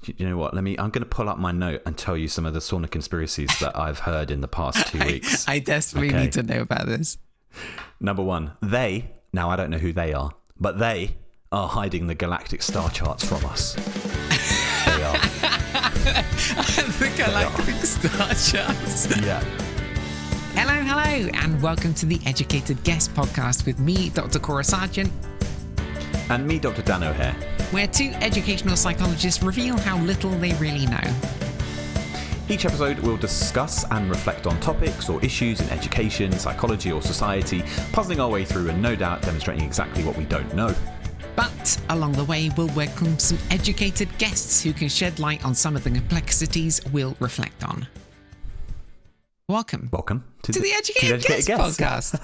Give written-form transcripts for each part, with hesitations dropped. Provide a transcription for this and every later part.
you know what? I'm going to pull up my note and tell you some of the sauna conspiracies that I've heard in the past 2 weeks. I desperately need to know about this. Number one, now I don't know who they are, but they are hiding the galactic star charts from us. They are. The galactic star charts. Yeah. Hello, and welcome to the Educated Guest podcast with me, Dr. Cora Sargeant. And me, Dr. Dan O'Hare. Where two educational psychologists reveal how little they really know. Each episode will discuss and reflect on topics or issues in education, psychology or society, puzzling our way through and no doubt demonstrating exactly what we don't know. But along the way, we'll welcome some educated guests who can shed light on some of the complexities we'll reflect on. Welcome to the Educated Guest podcast.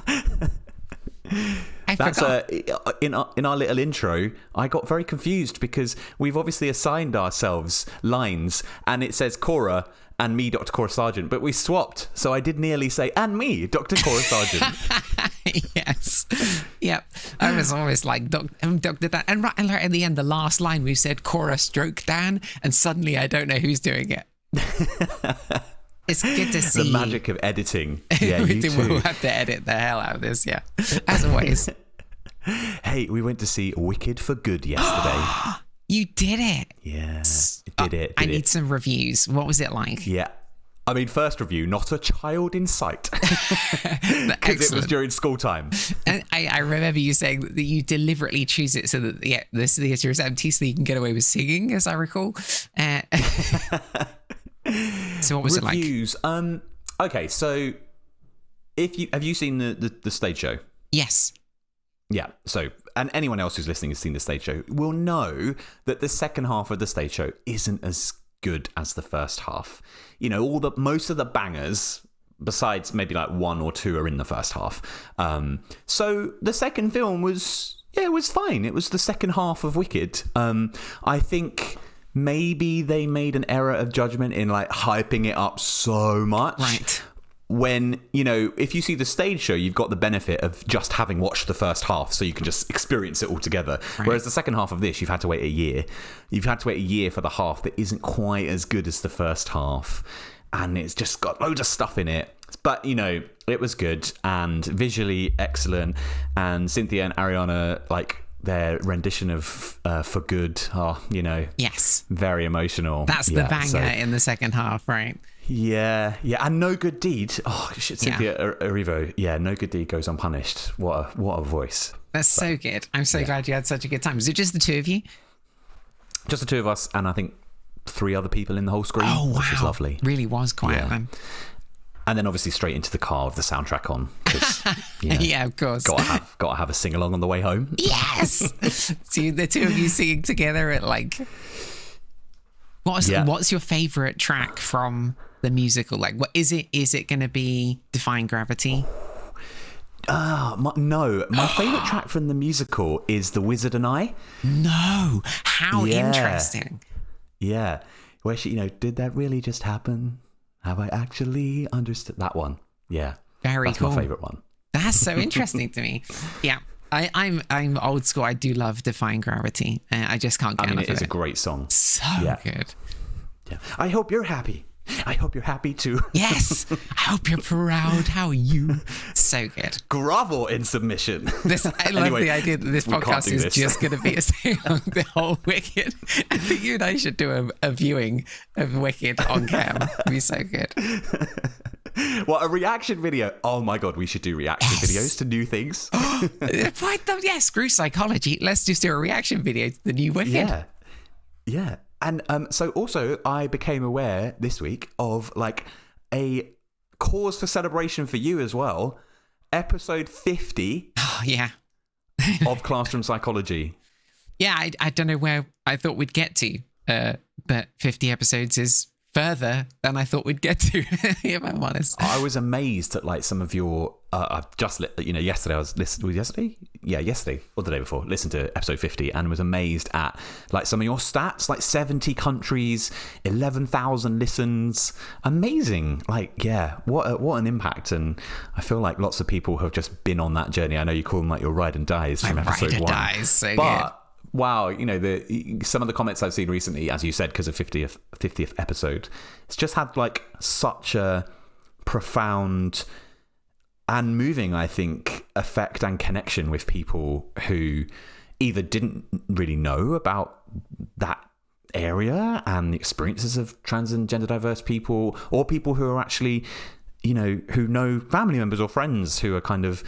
In our little intro, I got very confused because we've obviously assigned ourselves lines and it says Cora and me, Dr. Cora Sargeant, but we swapped. So I did nearly say, and me, Dr. Cora Sargeant. Yes. Yep. I was always like, Dr. Dan. And right at the end, the last line, we said Cora stroke Dan, and suddenly I don't know who's doing it. It's good to see. The magic of editing. Yeah, We'll have to edit the hell out of this, yeah. As always. Hey, we went to see Wicked for Good yesterday. You did it. Yeah, did it. I need some reviews. What was it like? Yeah. I mean, first review, not a child in sight. Because it was during school time. And I remember you saying that you deliberately choose it so that, this theatre is empty so you can get away with singing, as I recall. So what was reviews, it like? Okay, so have you seen the stage show? Yes. Yeah, so, and anyone else who's listening has seen the stage show will know that the second half of the stage show isn't as good as the first half. You know, most of the bangers, besides maybe like one or two, are in the first half. So the second film was fine. It was the second half of Wicked. I think maybe they made an error of judgment in like hyping it up so much. Right. When, you know, if you see the stage show, you've got the benefit of just having watched the first half, so you can just experience it all together. Right. Whereas the second half of this, you've had to wait a year. You've had to wait a year for the half that isn't quite as good as the first half. And it's just got loads of stuff in it. But, you know, it was good and visually excellent. And Cynthia and Ariana, like, their rendition of For Good, yes, very emotional. That's the banger in the second half, right? Yeah, and No Good Deed. Oh shit, Cynthia Erivo. Yeah, No Good Deed goes unpunished. What a voice. That's so good. I'm so glad you had such a good time. Was it just the two of you? Just the two of us, and I think 3 other people in the whole screen. Oh wow, which was lovely. Really was quiet then. And then obviously straight into the car with the soundtrack on. Yeah, of course. Got to have a sing along on the way home. Yes. So the two of you singing together at like. What's your favorite track from the musical? Like, what is it? Is it going to be Defying Gravity? No. My favorite track from the musical is The Wizard and I. No. How interesting. Yeah. Where she, did that really just happen? Have I actually understood that one? Yeah. Very cool. That's my favorite one. That's so interesting to me. Yeah. I'm old school. I do love Defying Gravity. I just can't get enough of it. It's a great song. So good. Yeah. I hope you're happy. I hope you're happy too. Yes. I hope you're proud. How are you? So good. Grovel in submission. I love the idea that this podcast is just going to be a sing along the whole Wicked. I think you and I should do a viewing of Wicked on cam. It'd be so good. What, a reaction video? Oh my God, we should do reaction videos to new things. Screw psychology. Let's just do a reaction video to the new Wicked. Yeah. And so also I became aware this week of like a cause for celebration for you as well. Episode 50 of Classroom Psychology. Yeah, I don't know where I thought we'd get to, but 50 episodes is further than I thought we'd get to, if I'm honest. I was amazed at like some of your I've just yesterday I was listening. Yesterday or the day before, listened to episode 50 and was amazed at like some of your stats, like 70 countries, 11,000 listens. Amazing. Like, what an impact. And I feel like lots of people have just been on that journey. I know you call them like your ride and dies from episode 1. Ride and dies, so wow, some of the comments I've seen recently, as you said, because of 50th episode, it's just had like such a profound and moving, I think, effect and connection with people who either didn't really know about that area and the experiences of trans and gender diverse people, or people who are actually, who know family members or friends who are kind of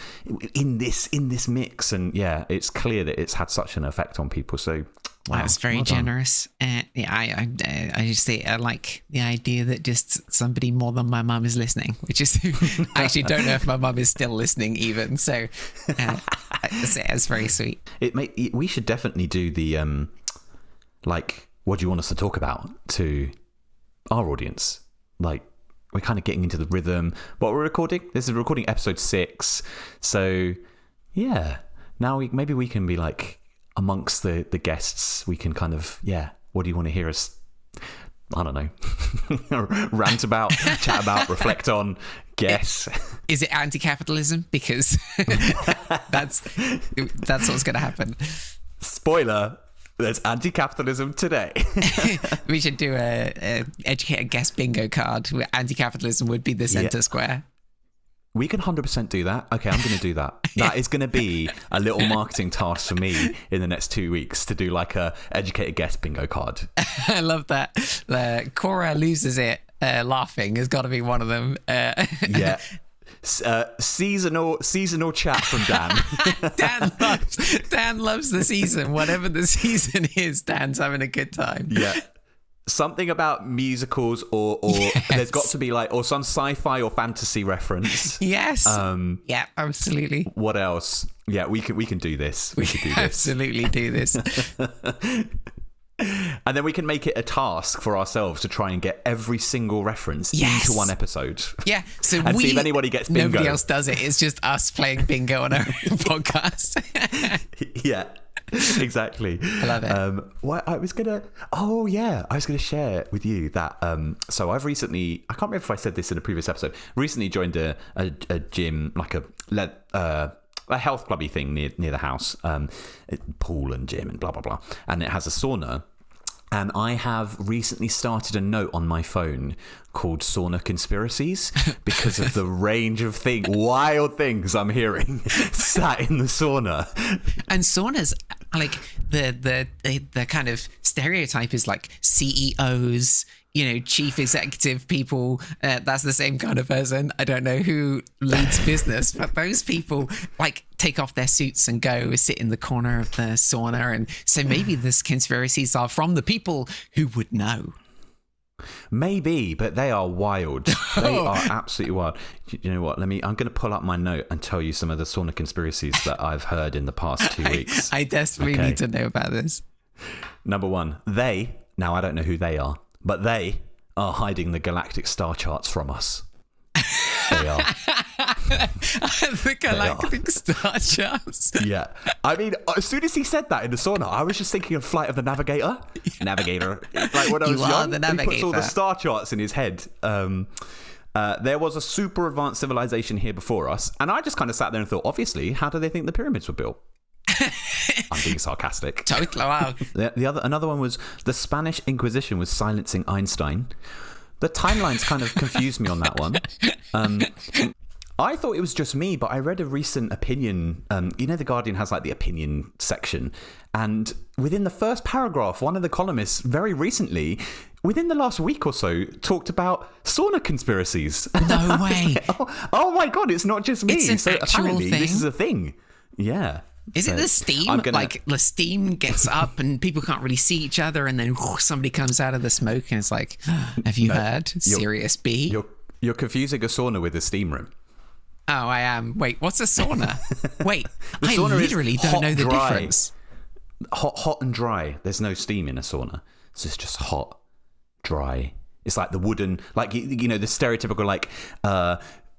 in this mix. And yeah, it's clear that it's had such an effect on people. So wow, that's very generous. I just say I like the idea that just somebody more than my mum is listening, which is I actually don't know if my mum is still listening even. So it's very sweet. We should definitely do the like, what do you want us to talk about to our audience? Like, we're kind of getting into the rhythm. What we're recording? This is recording episode 6. So yeah, now maybe we can be like, amongst the guests, we can kind of, what do you want to hear us, I don't know, rant about, chat about, reflect on, guess. Is it anti-capitalism? Because that's what's going to happen. Spoiler, there's anti-capitalism today. We should do a educated guess bingo card where anti-capitalism would be the center square. We can 100% do that. Okay, I'm going to do that. That is going to be a little marketing task for me in the next 2 weeks, to do like a educated guest bingo card. I love that. Cora loses it laughing has got to be one of them. Yeah. Seasonal chat from Dan. Dan loves the season. Whatever the season is, Dan's having a good time. Yeah. Something about musicals, or yes. There's got to be like, or some sci-fi or fantasy reference. Yes. Yeah, absolutely. What else? Yeah, we can do this. We can do this. Absolutely do this. And then we can make it a task for ourselves to try and get every single reference into one episode. Yeah. So and see if anybody gets bingo. Nobody else does it. It's just us playing bingo on our own podcast. Yeah. Exactly. I love it. I was gonna share with you that so I've recently, I can't remember if I said this in a previous episode, recently joined a gym, like a health clubby thing near the house, pool and gym and blah blah blah, and it has a sauna. And I have recently started a note on my phone called Sauna Conspiracies, because of the range of wild things I'm hearing sat in the sauna. And saunas, like the kind of stereotype is like CEOs, chief executive people. That's the same kind of person. I don't know who leads business, but those people like take off their suits and go sit in the corner of the sauna. And so maybe these conspiracies are from the people who would know. Maybe, but they are wild. They are absolutely wild. You know what? I'm going to pull up my note and tell you some of the sauna conspiracies that I've heard in the past 2 weeks. I desperately need to know about this. Number 1, now I don't know who they are, but they are hiding the galactic star charts from us. They are. The galactic star charts. Yeah. I mean, as soon as he said that in the sauna, I was just thinking of Flight of the Navigator. Yeah. Navigator. Like when I was young, the Navigator. He puts all the star charts in his head. There was a super advanced civilization here before us, and I just kind of sat there and thought, obviously, how do they think the pyramids were built? I'm being sarcastic. Totally. Wow. Another one was the Spanish Inquisition was silencing Einstein. The timelines kind of confused me on that one. I thought it was just me, but I read a recent opinion. The Guardian has like the opinion section, and within the first paragraph, one of the columnists very recently, within the last week or so, talked about sauna conspiracies. No way. Oh my God, it's not just me. It's an so actual apparently thing? This is a thing. Yeah. Is it the steam? Like the steam gets up and people can't really see each other, and then somebody comes out of the smoke and it's like, have you heard? Serious B? You're confusing a sauna with a steam room. Oh, I am. Wait, what's a sauna? Wait, I literally don't know the difference. Hot and dry. There's no steam in a sauna. So it's just hot, dry. It's like the wooden, like, the stereotypical, like,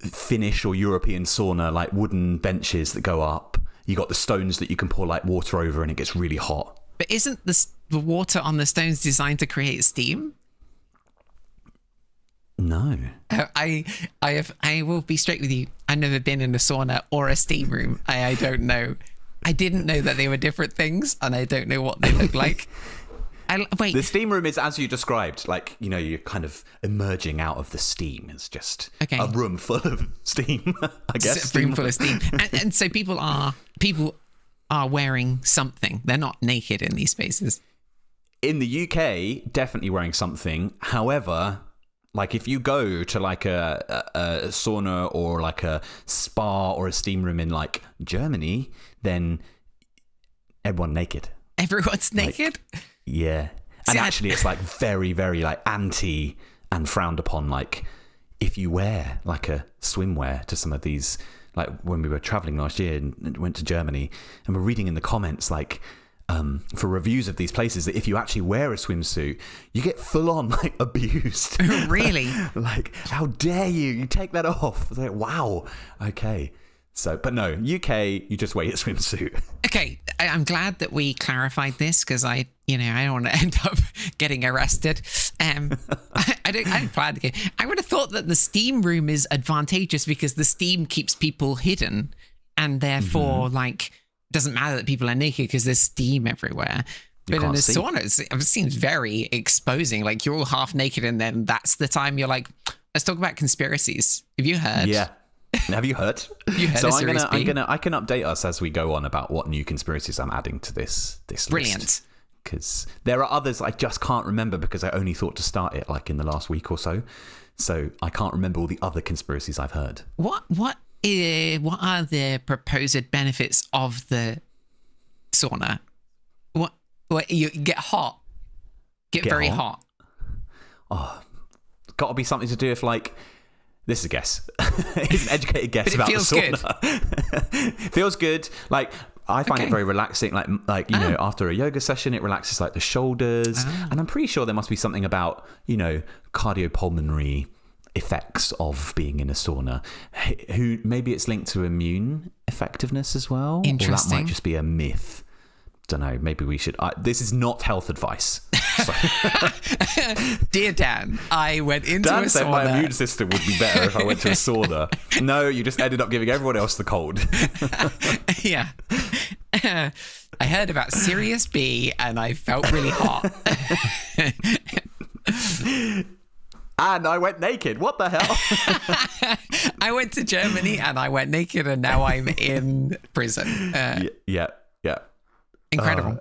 Finnish or European sauna, like wooden benches that go up. You got the stones that you can pour like water over and it gets really hot. But isn't the water on the stones designed to create steam? No. I will be straight with you. I've never been in a sauna or a steam room. I don't know I didn't know that they were different things, and I don't know what they look like. Wait. The steam room is as you described, like, you know, you're kind of emerging out of the steam. It's just a room full of steam, I guess. A room full of steam. And so people are wearing something. They're not naked in these spaces. In the UK, definitely wearing something. However, like if you go to like a sauna or like a spa or a steam room in like Germany, then everyone naked. Everyone's naked? Yeah. And actually it's like very, very like anti and frowned upon. Like if you wear like a swimwear to some of these, like when we were traveling last year and went to Germany, and we're reading in the comments like for reviews of these places that if you actually wear a swimsuit, you get full on like abused. Really? Like, how dare you take that off? It's like, wow. Okay. So, but no, UK, you just wear your swimsuit. Okay, I'm glad that we clarified this because I don't want to end up getting arrested. I don't plan to get. I would have thought that the steam room is advantageous because the steam keeps people hidden, and therefore, like, doesn't matter that people are naked because there's steam everywhere. But in a sauna, it seems very exposing. Like you're all half naked, and then that's the time you're like, let's talk about conspiracies. Have you heard? Yeah. Have you heard? So I can update us as we go on about what new conspiracies I'm adding to this Brilliant. list. Because there are others I just can't remember because I only thought to start it like in the last week or so. So I can't remember all the other conspiracies I've heard. What are the proposed benefits of the sauna? What you get hot, get very hot. Oh, got to be something to do with like. This is a guess. It's an educated guess about the sauna. Feels good. Like I find it very relaxing. Like you know, after a yoga session, it relaxes like the shoulders, and I'm pretty sure there must be something about cardiopulmonary effects of being in a sauna. Who maybe it's linked to immune effectiveness as well. Interesting. Or that might just be a myth. Don't know. Maybe we should. This is not health advice. Dear Dan, I went into Dan a said sauna. my immune system would be better if I went to a sauna. No, you just ended up giving everyone else the cold. Yeah. I heard about Sirius B and I felt really hot. And I went naked. What the hell? I went to Germany and I went naked and now I'm in prison. Yeah. Incredible.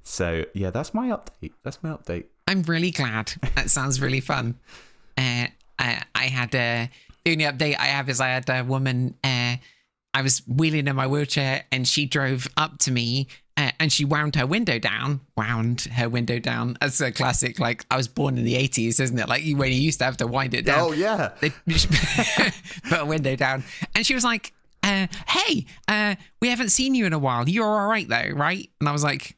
So, yeah, that's my update. I'm really glad. That sounds really fun. I had the only update I have is I had a woman, I was wheeling in my wheelchair and she drove up to me and she wound her window down. That's a classic, like, I was born in the 80s, isn't it? Like, when you used to have to wind it down. Oh, yeah. They put a window down. And she was like, hey, we haven't seen you in a while. You're all right, though, right? And I was like,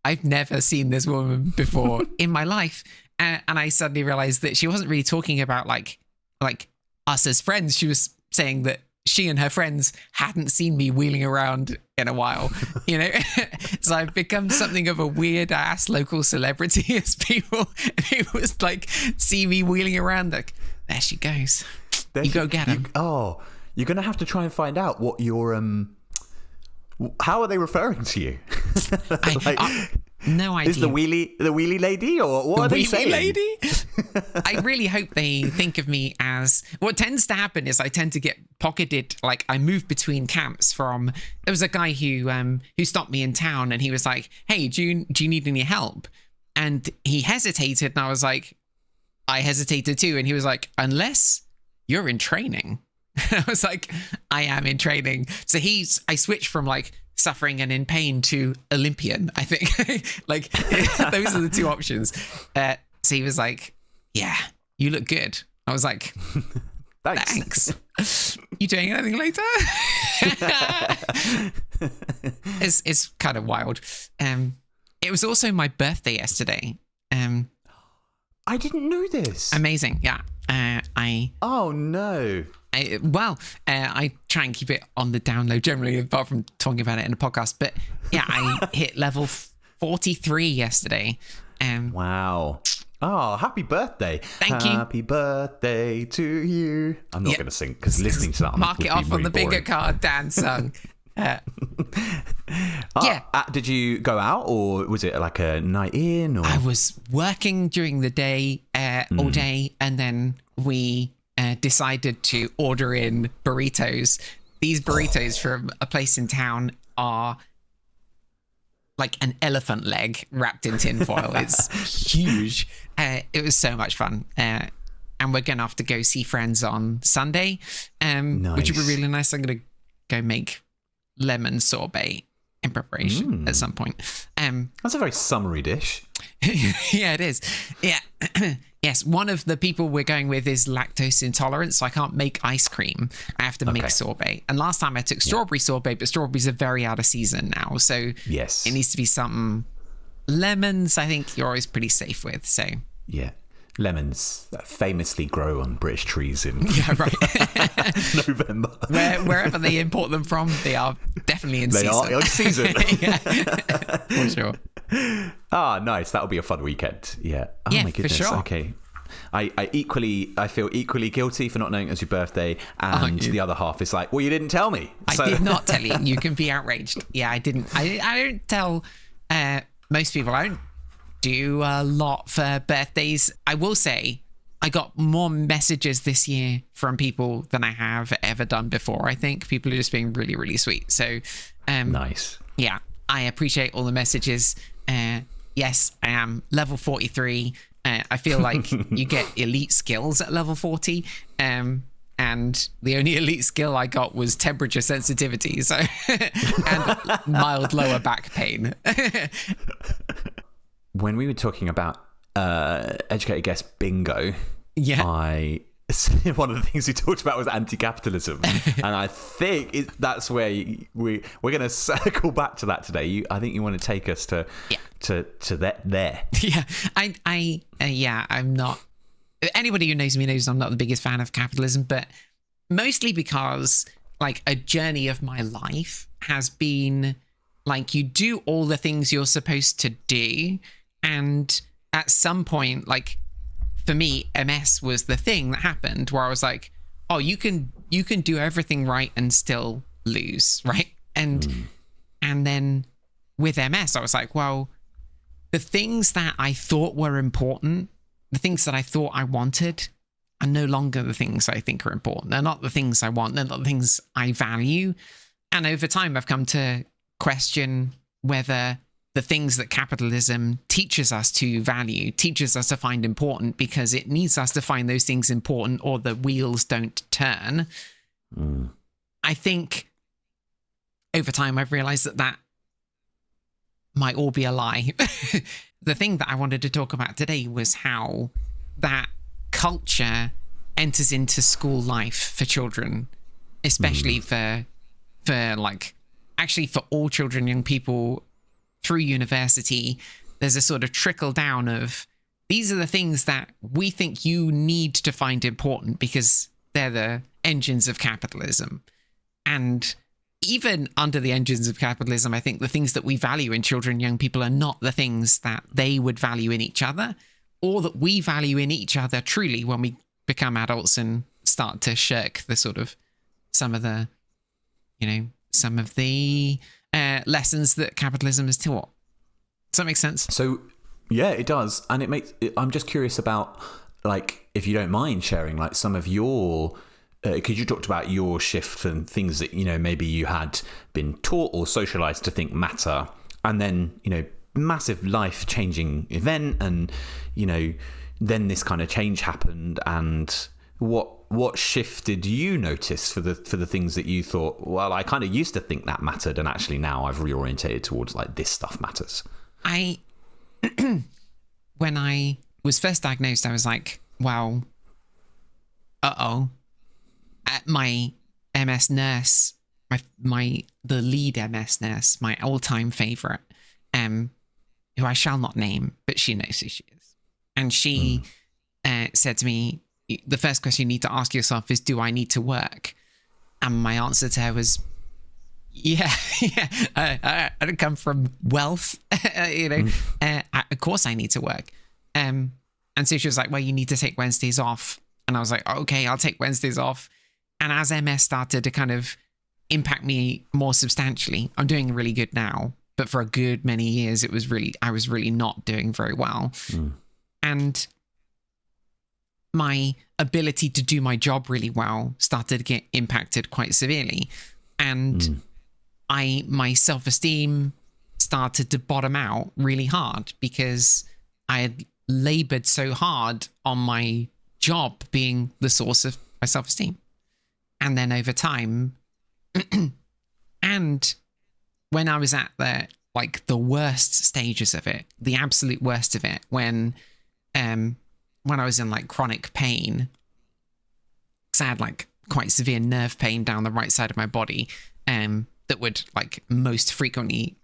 I've never seen this woman before in my life. And I suddenly realized that she wasn't really talking about, like us as friends. She was saying that she and her friends hadn't seen me wheeling around in a while, So I've become something of a weird ass local celebrity as people was like see me wheeling around. Like, there she goes. You go get him. You're gonna have to try and find out what your how are they referring to you? No idea. Is the wheelie lady, or what are they saying? Lady? I really hope they think of me as. What tends to happen is I tend to get pocketed. Like I move between camps. There was a guy who stopped me in town, and he was like, "Hey, do you need any help?" And he hesitated, and I was like, I hesitated too, and he was like, "Unless you're in training." I was like, I am in training. So I switched from like suffering and in pain to Olympian, I think. Like those are the two options. So he was like, yeah, you look good. I was like, thanks. You doing anything later? It's kind of wild. It was also my birthday yesterday. I didn't know this. Amazing. Yeah. Oh no. I try and keep it on the down low generally, apart from talking about it in a podcast. But yeah, I hit level 43 yesterday. Wow. Oh, happy birthday. Thank you. Happy birthday to you. I'm not Yeah. going to sing because listening to that Mark would it be off on really the bigger boring. card, Dan sung. Yeah. Did you go out or was it like a night in? Or? I was working during the day, all day, and then we decided to order in burritos. These burritos from a place in town are like an elephant leg wrapped in tinfoil. It's huge. It was so much fun. And we're going to have to go see friends on Sunday, which would be really nice. I'm going to go make lemon sorbet in preparation at some point. That's a very summery dish. Yeah, it is. Yeah. Yes, one of the people we're going with is lactose intolerant, so I can't make ice cream. I have to mix sorbet. And last time I took strawberry sorbet, but strawberries are very out of season now. So yes, it needs to be something. Lemons, I think you're always pretty safe with. So yeah. Lemons that famously grow on British trees in November. Wherever they import them from, they are definitely in season. They are in season. For sure. Ah, nice. That'll be a fun weekend. Yeah. Oh Yeah, my goodness. for sure. Okay. I feel equally guilty for not knowing it was your birthday, and the other half is like, well, you didn't tell me. I did not tell you. You can be outraged. Yeah, I didn't. I don't tell most people. I don't do a lot for birthdays. I will say I got more messages this year from people than I have ever done before. I think people are just being really, really sweet. So nice. Yeah, I appreciate all the messages. Yes, I am level 43. I feel like you get elite skills at level 40. And the only elite skill I got was temperature sensitivity. So and mild lower back pain. When we were talking about educated guess bingo, one of the things we talked about was anti-capitalism, and I think that's where we're going to circle back to that today. I think you want to take us to that there. Yeah, I'm not. Anybody who knows me knows I'm not the biggest fan of capitalism, but mostly because like a journey of my life has been like you do all the things you're supposed to do. And at some point, like for me, MS was the thing that happened where I was like, oh, you can do everything right and still lose, right? And then with MS, I was like, well, the things that I thought were important, the things that I thought I wanted are no longer the things I think are important. They're not the things I want. They're not the things I value. And over time, I've come to question whether the things that capitalism teaches us to value, teaches us to find important, because it needs us to find those things important or the wheels don't turn. I think over time I've realized that might all be a lie. The thing that I wanted to talk about today was how that culture enters into school life for children, especially for like, actually for all children, young people, through university. There's a sort of trickle down of these are the things that we think you need to find important because they're the engines of capitalism. And even under the engines of capitalism, I think the things that we value in children, young people are not the things that they would value in each other, or that we value in each other truly when we become adults and start to shirk the sort of some of the lessons that capitalism has taught. Does that make sense? So, yeah, it does. And I'm just curious about, like, if you don't mind sharing, like, some of your, because you talked about your shift and things that, maybe you had been taught or socialized to think matter. And then, massive life-changing event. And, then this kind of change happened. And what shift did you notice for the things that you thought, well, I kind of used to think that mattered, and actually now I've reorientated towards like this stuff matters? When I was first diagnosed, I was like, well, my MS nurse, the lead MS nurse, my all-time favorite, who I shall not name, but she knows who she is, and she said to me, the first question you need to ask yourself is, do I need to work? And my answer to her was, yeah. I don't come from wealth, of course I need to work. And so she was like, well, you need to take Wednesdays off. And I was like, okay, I'll take Wednesdays off. And as MS started to kind of impact me more substantially, I'm doing really good now. But for a good many years, I was really not doing very well. And my ability to do my job really well started to get impacted quite severely. And my self-esteem started to bottom out really hard because I had labored so hard on my job being the source of my self-esteem. And then over time, and when I was at the worst stages of it, the absolute worst of it, when I was in like chronic pain, because I had like quite severe nerve pain down the right side of my body, that would like most frequently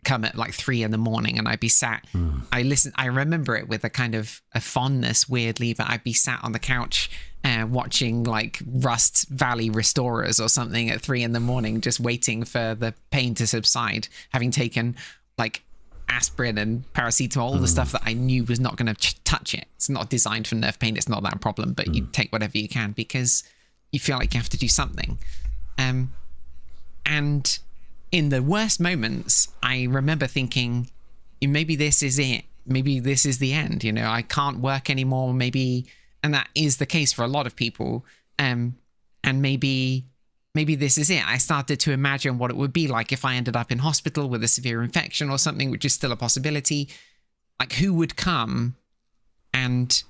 come at like 3 a.m, and I'd be sat. I remember it with a kind of a fondness, weirdly, that I'd be sat on the couch watching like Rust Valley Restorers or something at 3 a.m, just waiting for the pain to subside, having taken like aspirin and paracetamol, all the stuff that I knew was not going to touch it. It's not designed for nerve pain. It's not that problem, but you take whatever you can because you feel like you have to do something. And in the worst moments, I remember thinking, maybe this is it. Maybe this is the end. You know, I can't work anymore. Maybe, and that is the case for a lot of people. And maybe this is it. I started to imagine what it would be like if I ended up in hospital with a severe infection or something, which is still a possibility. Like, who would come? And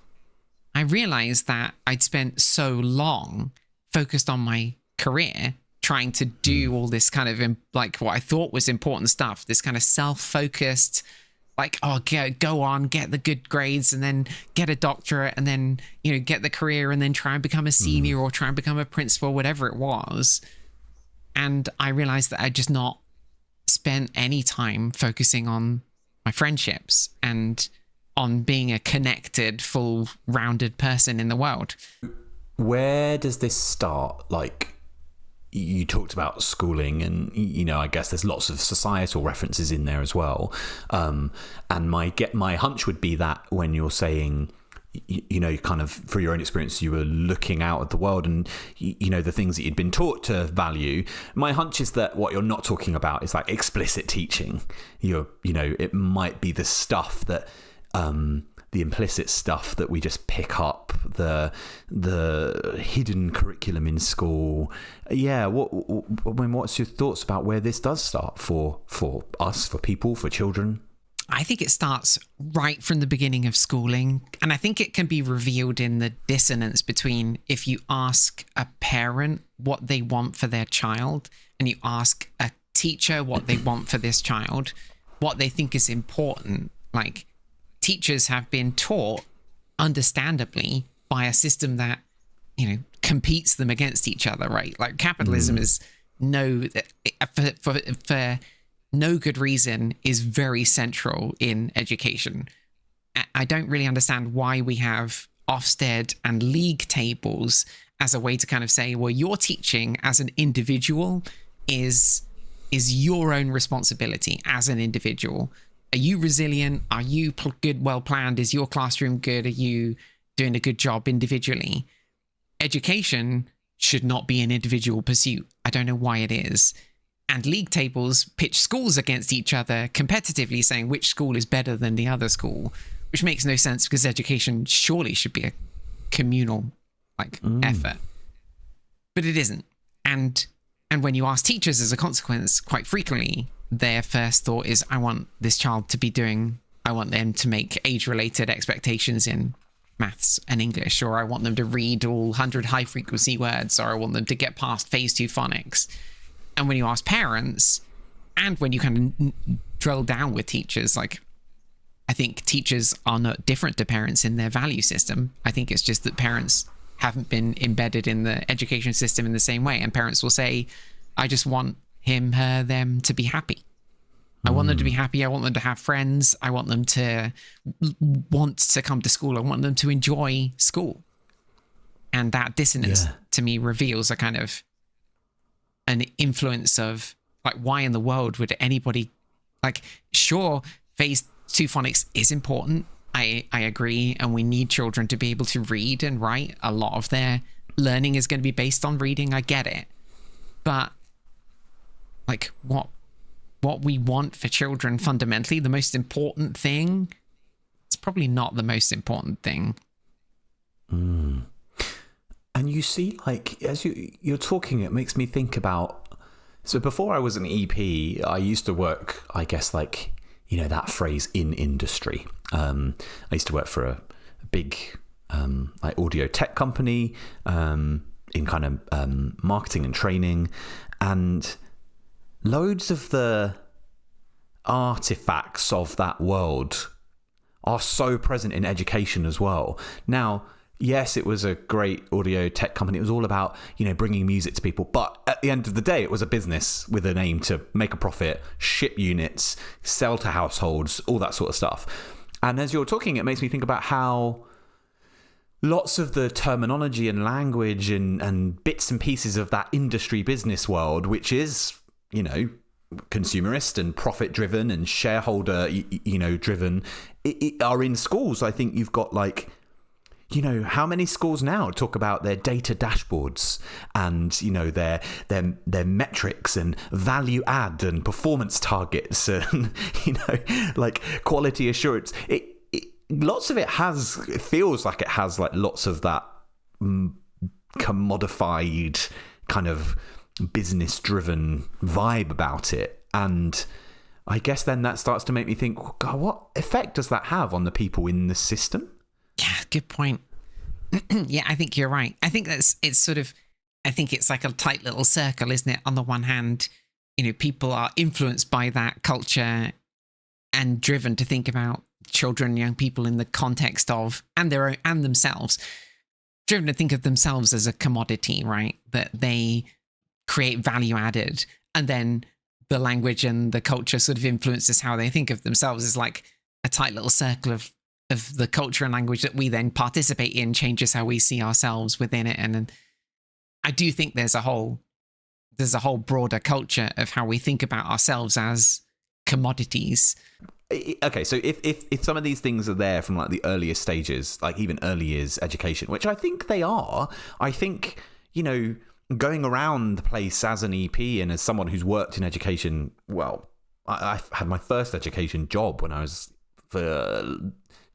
I realized that I'd spent so long focused on my career, trying to do all this kind of like what I thought was important stuff, this kind of self-focused, like, oh, go on, get the good grades and then get a doctorate and then, you know, get the career and then try and become a senior or try and become a principal, whatever it was. And I realized that I'd just not spent any time focusing on my friendships and on being a connected, full rounded person in the world. Where does this start? Like, you talked about schooling and, you know, I guess there's lots of societal references in there as well. And my hunch would be that when you're saying, you know, kind of through your own experience, you were looking out at the world and, you know, the things that you'd been taught to value. My hunch is that what you're not talking about is like explicit teaching. You know, it might be the stuff that, the implicit stuff that we just pick up, the hidden curriculum in school. Yeah, what's your thoughts about where this does start for us, for people, for children? I think it starts right from the beginning of schooling. And I think it can be revealed in the dissonance between if you ask a parent what they want for their child and you ask a teacher what they want for this child, what they think is important. Like, teachers have been taught, understandably, by a system that, you know, competes them against each other, right? Like, capitalism is for no good reason is very central in education. I don't really understand why we have Ofsted and league tables as a way to kind of say, well, your teaching as an individual is your own responsibility as an individual. Are you resilient? Are you good, well planned? Is your classroom good? Are you doing a good job individually? Education should not be an individual pursuit. I don't know why it is. And league tables pitch schools against each other competitively, saying which school is better than the other school, which makes no sense because education surely should be a communal effort. But it isn't. And when you ask teachers as a consequence, quite frequently, their first thought is, I want this child I want them to make age-related expectations in maths and English, or I want them to read all 100 high-frequency words, or I want them to get past phase 2 phonics. And when you ask parents, and when you kind of drill down with teachers, like, I think teachers are not different to parents in their value system. I think it's just that parents haven't been embedded in the education system in the same way. And parents will say, I just want him, her, them to be happy. I want them to be happy. I want them to have friends. I want them to want to come to school. I want them to enjoy school. And that dissonance to me reveals a kind of an influence of, like, why in the world would anybody, like, sure, phase 2 phonics is important, I agree, and we need children to be able to read and write. A lot of their learning is going to be based on reading. I get it, but like what we want for children fundamentally, the most important thing, it's probably not the most important thing. And you see, like, as you're talking, it makes me think about, so before I was an EP, I used to work, I guess, like, you know, that phrase, in industry. I used to work for a big like audio tech company in kind of marketing and training, and loads of the artifacts of that world are so present in education as well. Now, yes, it was a great audio tech company. It was all about, you know, bringing music to people. But at the end of the day, it was a business with an aim to make a profit, ship units, sell to households, all that sort of stuff. And as you're talking, it makes me think about how lots of the terminology and language and bits and pieces of that industry business world, which is, you know, consumerist and profit driven and shareholder, you know, driven, are in schools. I think you've got, like, you know, how many schools now talk about their data dashboards and, you know, their metrics and value add and performance targets and, you know, like quality assurance. Lots of it feels like it has like lots of that commodified kind of business driven vibe about it. And I guess then that starts to make me think, God, what effect does that have on the people in the system? Yeah, good point. Yeah, I think you're right. I think it's like a tight little circle, isn't it? On the one hand, you know, people are influenced by that culture and driven to think about children, young people in the context of, and their own, and themselves, driven to think of themselves as a commodity, right? That they create value added, and then the language and the culture sort of influences how they think of themselves. Is like a tight little circle of the culture and language that we then participate in changes how we see ourselves within it. And I do think there's a whole broader culture of how we think about ourselves as commodities. Okay, so if some of these things are there from like the earliest stages, like even early years education, which I think they are, I think, you know, going around the place as an EP and as someone who's worked in education, well, I had my first education job when I was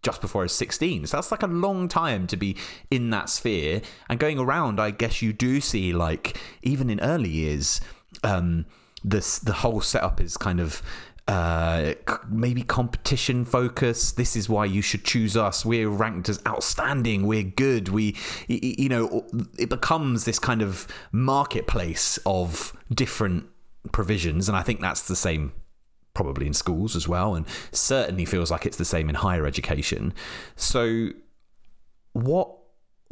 just before I was 16. So that's like a long time to be in that sphere. And going around, I guess you do see, like, even in early years, the whole setup is kind of maybe competition focused. This is why you should choose us. We're ranked as outstanding. We're good. You know, it becomes this kind of marketplace of different provisions. And I think that's the same probably in schools as well, and certainly feels like it's the same in higher education. So what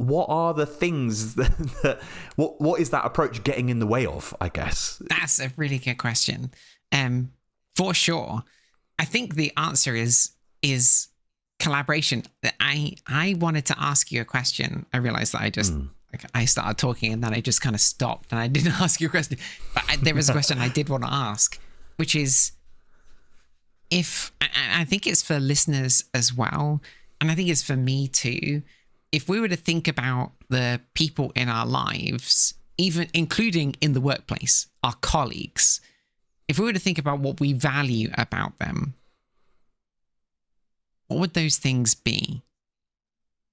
are the things that what is that approach getting in the way of, I guess? That's a really good question. For sure. I think the answer is collaboration. I wanted to ask you a question. I realized that I started talking and then I just kind of stopped and I didn't ask you a question. But there was a question I did want to ask, which is, I think it's for listeners as well, and I think it's for me too, if we were to think about the people in our lives, even including in the workplace, our colleagues, if we were to think about what we value about them, what would those things be?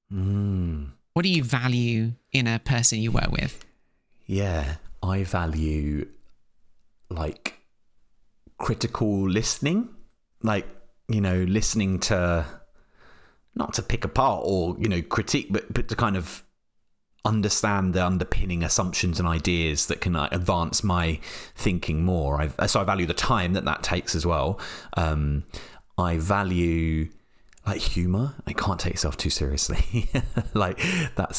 What do you value in a person you work with? Yeah, I value, like, critical listening. Like, you know, listening to, not to pick apart or, you know, critique, but to kind of understand the underpinning assumptions and ideas that can advance my thinking more. So I value the time that takes as well. I value, like, humor. I can't take yourself too seriously. Like,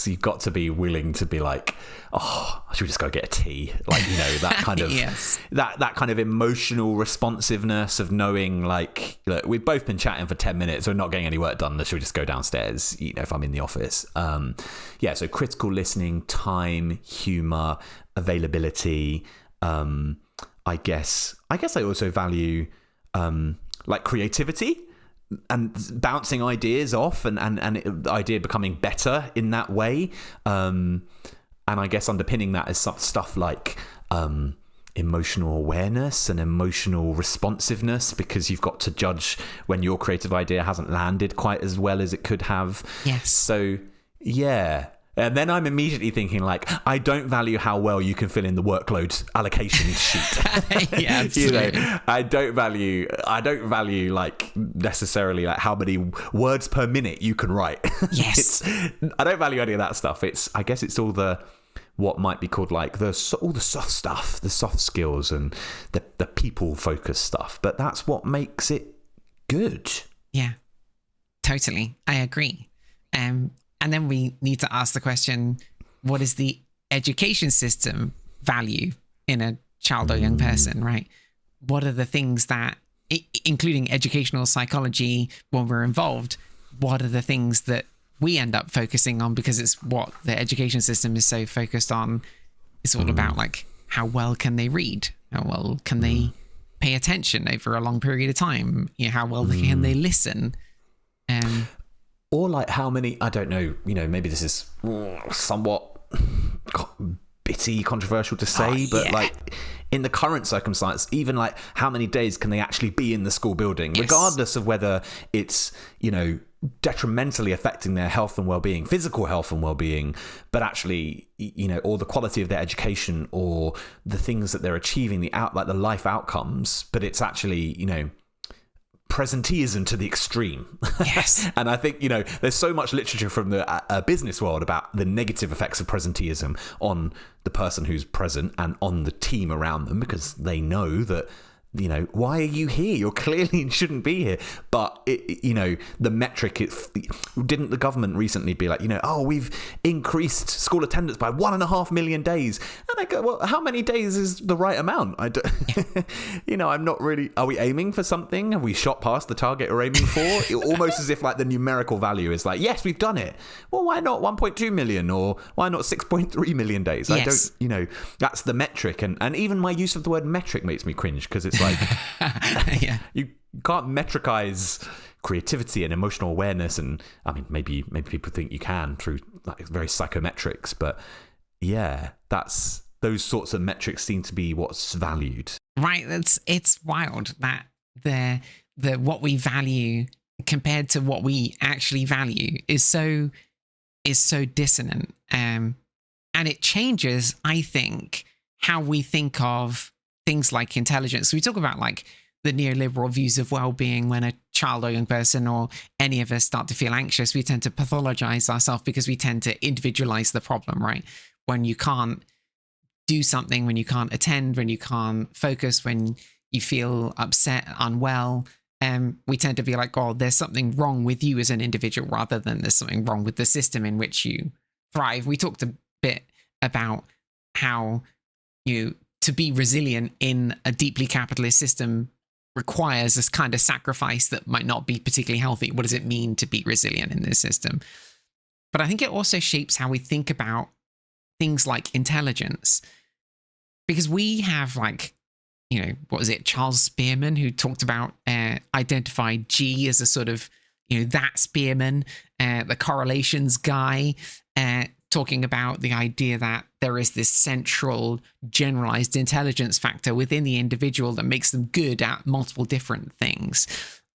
you've got to be willing to be like, oh, should we just go get a tea? Like, you know, that kind of yes. that kind of emotional responsiveness of knowing, like, look, we've both been chatting for 10 minutes, we're not getting any work done, should we just go downstairs, you know, if I'm in the office. Yeah, so critical listening, time, humor, availability. I guess I also value like creativity. bouncing ideas off and the idea becoming better in that way. And I guess underpinning that is some stuff like emotional awareness and emotional responsiveness, because you've got to judge when your creative idea hasn't landed quite as well as it could have. Yes. So, yeah. And then I'm immediately thinking, like, I don't value how well you can fill in the workload allocation sheet. Yeah, absolutely. I don't value like necessarily like how many words per minute you can write. Yes. I don't value any of that stuff. I guess it's all the what might be called like all the soft stuff, the soft skills and the people focused stuff. But that's what makes it good. Yeah, totally. I agree. And then we need to ask the question, what is the education system value in a child or young person, right? What are the things that, including educational psychology, when we're involved, what are the things that we end up focusing on, because it's what the education system is so focused on. It's all about like, how well can they read? How well can they pay attention over a long period of time? You know, how well can they listen? Or like how many, I don't know, maybe this is somewhat bitty, controversial to say, but like in the current circumstance, even like how many days can they actually be in the school building, regardless of whether it's, detrimentally affecting their health and well-being, physical health and well-being, but actually, or the quality of their education or the things that they're achieving, the life outcomes, but it's actually, presenteeism to the extreme. Yes. And I think, there's so much literature from the business world about the negative effects of presenteeism on the person who's present and on the team around them, because they know that, why are you here? You're clearly shouldn't be here. But, the metric, didn't the government recently be like, we've increased school attendance by 1.5 million days. And I go, well, how many days is the right amount? I don't, I'm not really, are we aiming for something? Have we shot past the target we're aiming for? Almost as if like the numerical value is like, yes, we've done it. Well, why not 1.2 million or why not 6.3 million days? Yes. I don't, that's the metric. And even my use of the word metric makes me cringe, because it's like, yeah. You can't metricize creativity and emotional awareness, and I mean maybe people think you can through like very psychometrics, but yeah, that's those sorts of metrics seem to be what's valued. Right, it's wild that the what we value compared to what we actually value is so dissonant, and it changes, I think, how we think of things like intelligence. We talk about like the neoliberal views of well-being. When a child or young person or any of us start to feel anxious, we tend to pathologize ourselves because we tend to individualize the problem, right? When you can't do something, when you can't attend, when you can't focus, when you feel upset, unwell, we tend to be like, oh, there's something wrong with you as an individual, rather than there's something wrong with the system in which you thrive. We talked a bit about how to be resilient in a deeply capitalist system requires this kind of sacrifice that might not be particularly healthy. What does it mean to be resilient in this system? But I think it also shapes how we think about things like intelligence, because we have like, what was it? Charles Spearman, who talked about identified G as a sort of, that Spearman, the correlations guy, talking about the idea that there is this central generalized intelligence factor within the individual that makes them good at multiple different things.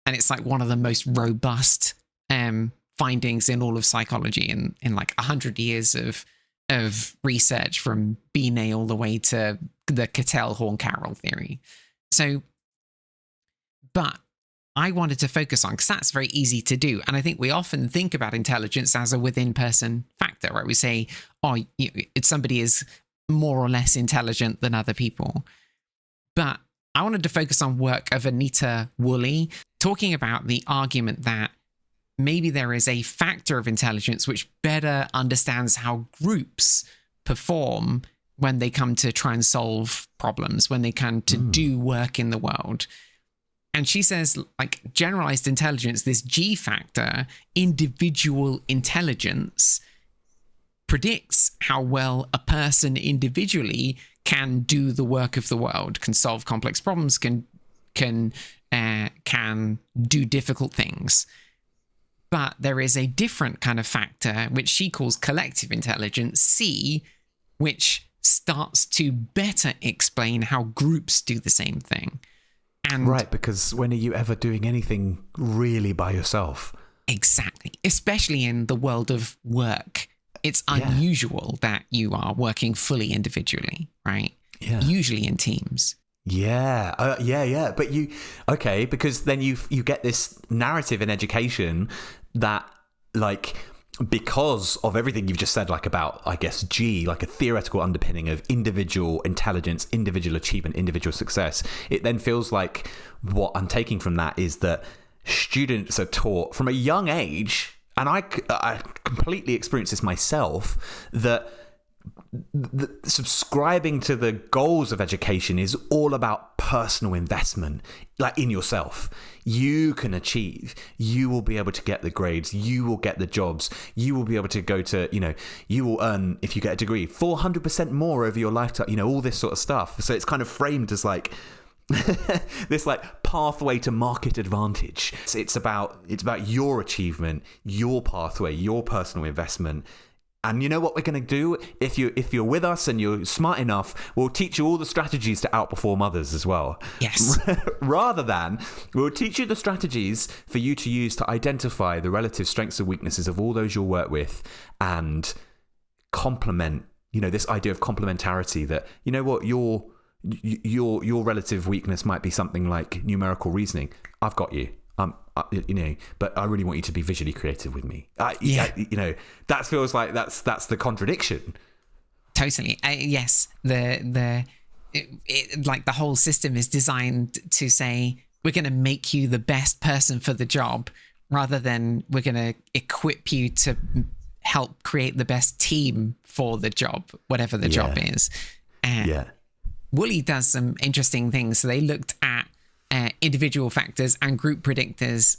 And it's like one of the most robust findings in all of psychology in like 100 years of research, from Binet all the way to the Cattell-Horn-Carroll theory. So, but I wanted to focus on, because that's very easy to do. And I think we often think about intelligence as a within-person factor, right? We say, somebody is more or less intelligent than other people. But I wanted to focus on work of Anita Woolley, talking about the argument that maybe there is a factor of intelligence which better understands how groups perform when they come to try and solve problems, when they come to do work in the world. And she says, like, generalized intelligence, this G factor, individual intelligence, predicts how well a person individually can do the work of the world, can solve complex problems, can can do difficult things. But there is a different kind of factor, which she calls collective intelligence, C, which starts to better explain how groups do the same thing. And right, because when are you ever doing anything really by yourself? Exactly. Especially in the world of work. It's unusual that you are working fully individually, right? Yeah. Usually in teams. Yeah. Okay, because then you get this narrative in education that, like, because of everything you've just said, like about, I guess, G, like a theoretical underpinning of individual intelligence, individual achievement, individual success, it then feels like what I'm taking from that is that students are taught from a young age, and I completely experienced this myself, that subscribing to the goals of education is all about personal investment, like in yourself. You can achieve, you will be able to get the grades, you will get the jobs, you will be able to go to, you will earn, if you get a degree, 400% more over your lifetime, all this sort of stuff. So it's kind of framed as like this like pathway to market advantage. It's about your achievement, your pathway, your personal investment. And you know what we're going to do? If you're with us and you're smart enough, we'll teach you all the strategies to outperform others as well. Yes. Rather than, we'll teach you the strategies for you to use to identify the relative strengths and weaknesses of all those you'll work with and complement, this idea of complementarity, that, what, your relative weakness might be something like numerical reasoning. I've got you. But I really want you to be visually creative with me. That feels like that's the contradiction. Totally. Yes. Like the whole system is designed to say, we're going to make you the best person for the job, rather than we're going to equip you to help create the best team for the job, whatever the job is. Woolley does some interesting things. So they looked at individual factors and group predictors.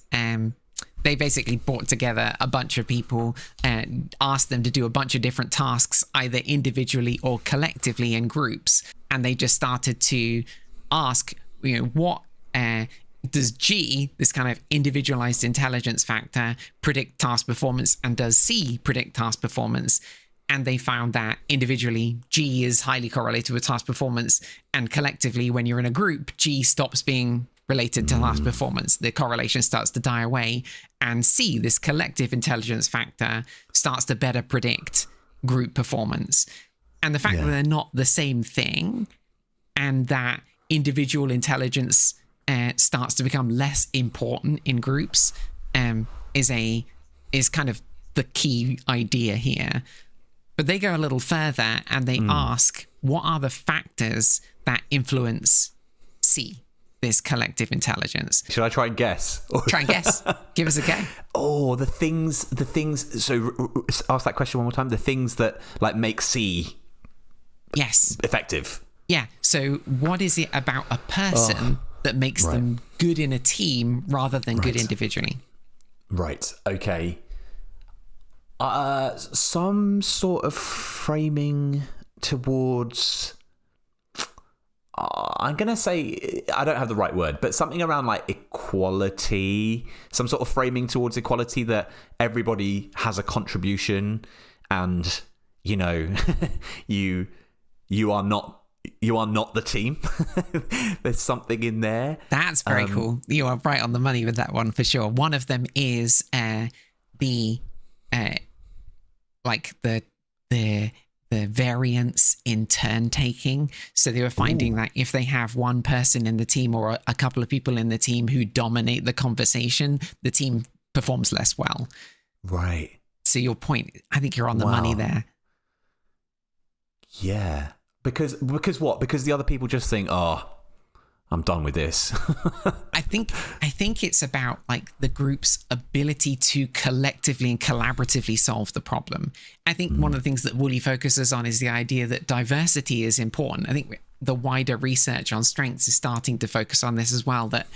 They basically brought together a bunch of people and asked them to do a bunch of different tasks, either individually or collectively in groups. And they just started to ask, what does G, this kind of individualized intelligence factor, predict task performance, and does C predict task performance? And they found that individually, G is highly correlated with task performance. And collectively, when you're in a group, G stops being related to task performance. The correlation starts to die away. And C, this collective intelligence factor, starts to better predict group performance. And the fact that they're not the same thing, and that individual intelligence starts to become less important in groups, is kind of the key idea here. But they go a little further and they ask, what are the factors that influence C, this collective intelligence? Should I try and guess? Try and guess. Give us a go. Oh, the things. So ask that question one more time. The things that like make C effective. Yeah. So what is it about a person that makes them good in a team rather than good individually? Right. Okay. Some sort of framing towards, I'm going to say, I don't have the right word, but something around like equality, some sort of framing towards equality, that everybody has a contribution, and, you are not the team. There's something in there. That's very cool. You are right on the money with that one for sure. One of them is the variance in turn taking. So they were finding that if they have one person in the team or a couple of people in the team who dominate the conversation, the team performs less well. Right. So your point, I think you're on the money there. Yeah. Because what? Because the other people just think, I'm done with this. I think it's about like the group's ability to collectively and collaboratively solve the problem. I think one of the things that Woolley focuses on is the idea that diversity is important. I think the wider research on strengths is starting to focus on this as well, that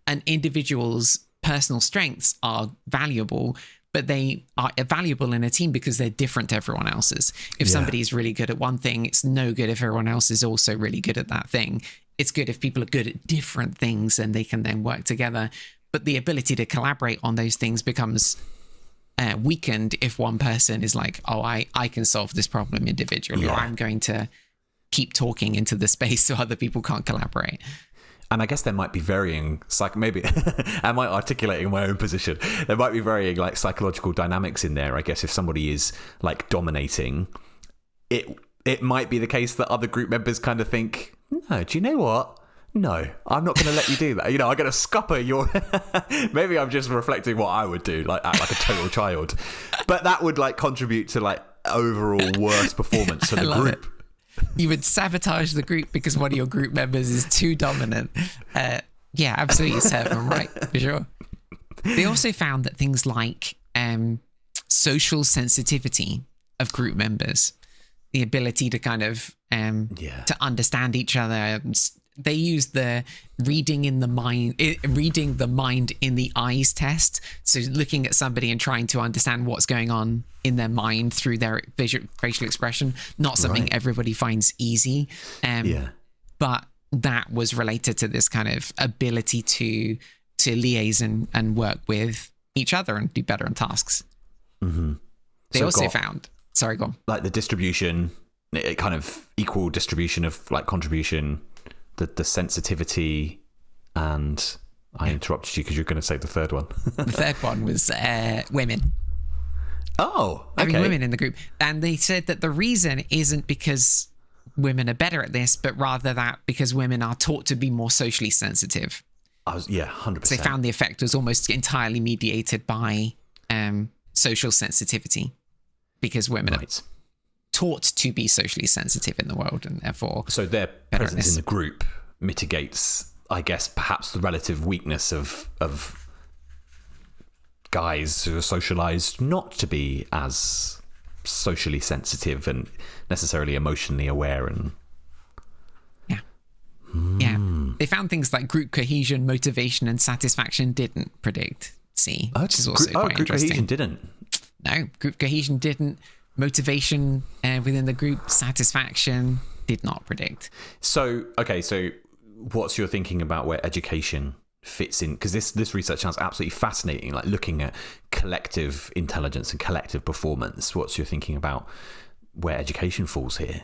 an individual's personal strengths are valuable, but they are valuable in a team because they're different to everyone else's. If somebody's really good at one thing, it's no good if everyone else is also really good at that thing. it's good if people are good at different things and they can then work together. But the ability to collaborate on those things becomes weakened if one person is like, oh, I can solve this problem individually, or I'm going to keep talking into the space so other people can't collaborate. And I guess there might be varying, maybe am I articulating my own position? There might be varying like psychological dynamics in there. I guess if somebody is like dominating, it might be the case that other group members kind of think, no, do you know what? No, I'm not going to let you do that. I'm going to scupper your... Maybe I'm just reflecting what I would do, like act like a total child. But that would like contribute to like overall worse performance for the group. You would sabotage the group because one of your group members is too dominant. Yeah, absolutely serve them right, for sure. They also found that things like social sensitivity of group members, the ability to kind of to understand each other. They used the reading the mind in the eyes test. So looking at somebody and trying to understand what's going on in their mind through their facial expression, not something everybody finds easy. But that was related to this kind of ability to liaise and work with each other and do better on tasks. Mm-hmm. They also found, sorry, go on. Like the distribution, it kind of equal distribution of like contribution, the sensitivity, and I interrupted you because you're going to say the third one. The third one was women. Oh, okay. Having women in the group. And they said that the reason isn't because women are better at this, but rather that because women are taught to be more socially sensitive. 100%. So they found the effect was almost entirely mediated by social sensitivity, because women are taught to be socially sensitive in the world, and therefore so their presence in the group mitigates, I guess, perhaps the relative weakness of guys who are socialized not to be as socially sensitive and necessarily emotionally aware. And they found things like group cohesion, motivation, and satisfaction didn't predict C, which is also quite group interesting. cohesion didn't. No, group cohesion didn't. Motivation within the group, satisfaction did not predict. So what's your thinking about where education fits in? Because this research sounds absolutely fascinating, like looking at collective intelligence and collective performance. What's your thinking about where education falls here?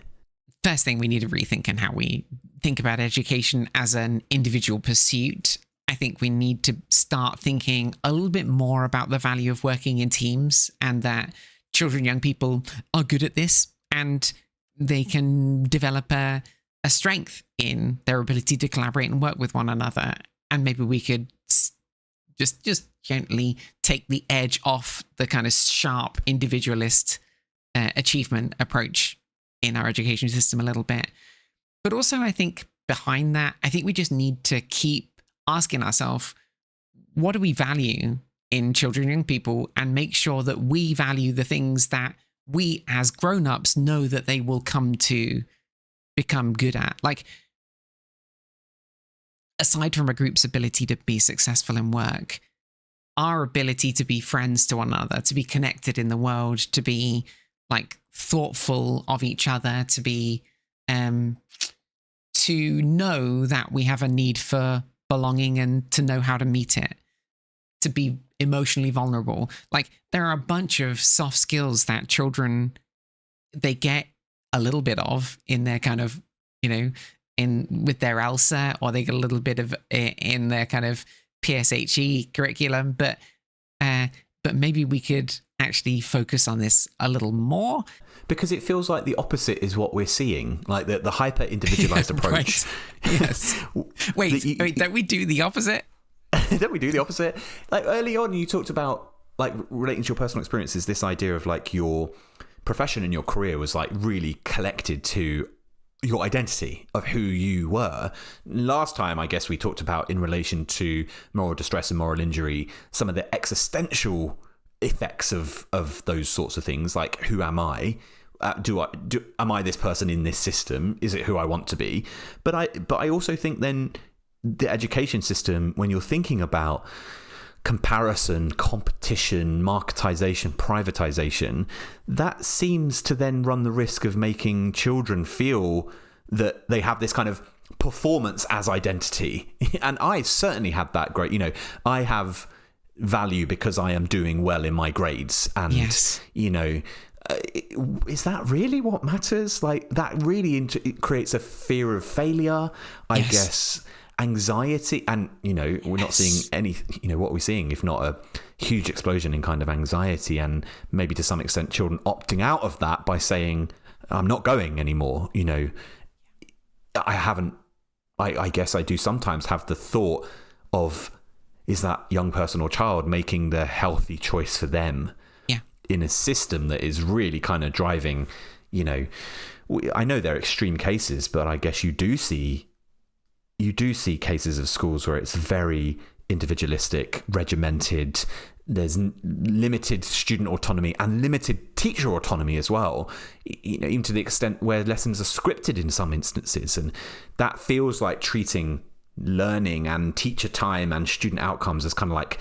First thing, we need to rethink in how we think about education as an individual pursuit. I think we need to start thinking a little bit more about the value of working in teams, and that children, young people are good at this, and they can develop a strength in their ability to collaborate and work with one another. And maybe we could just gently take the edge off the kind of sharp individualist achievement approach in our education system a little bit. But also, I think behind that, I think we just need to keep asking ourselves, what do we value in children and young people, and make sure that we value the things that we as grown-ups know that they will come to become good at. Like, aside from a group's ability to be successful in work, our ability to be friends to one another, to be connected in the world, to be like thoughtful of each other, to be to know that we have a need for belonging and to know how to meet it, to be emotionally vulnerable. Like, there are a bunch of soft skills that children, they get a little bit of in their kind of, with their ELSA, or they get a little bit of in their kind of PSHE curriculum, but maybe we could actually focus on this a little more. Because it feels like the opposite is what we're seeing, like the hyper individualized approach. Right. Yes. Wait, don't we do the opposite? Don't we do the opposite? Like early on, you talked about like relating to your personal experiences, this idea of like your profession and your career was like really collected to your identity of who you were. Last time, I guess we talked about, in relation to moral distress and moral injury, some of the existential effects of those sorts of things, like who am I? Am I this person in this system? Is it who I want to be? But I also think then the education system, when you're thinking about comparison, competition, marketization, privatization, that seems to then run the risk of making children feel that they have this kind of performance as identity. And I certainly had that great, I have value because I am doing well in my grades. And, Yes. Is that really what matters? Like, that really it creates a fear of failure, I guess, anxiety. And, we're not seeing any, what are we seeing if not a huge explosion in kind of anxiety, and maybe to some extent children opting out of that by saying, I'm not going anymore. I guess I do sometimes have the thought of, is that young person or child making the healthy choice for them in a system that is really kind of driving, I know they're extreme cases, but I guess you do see cases of schools where it's very individualistic, regimented. There's limited student autonomy and limited teacher autonomy as well, even to the extent where lessons are scripted in some instances. And that feels like treating learning and teacher time and student outcomes as kind of like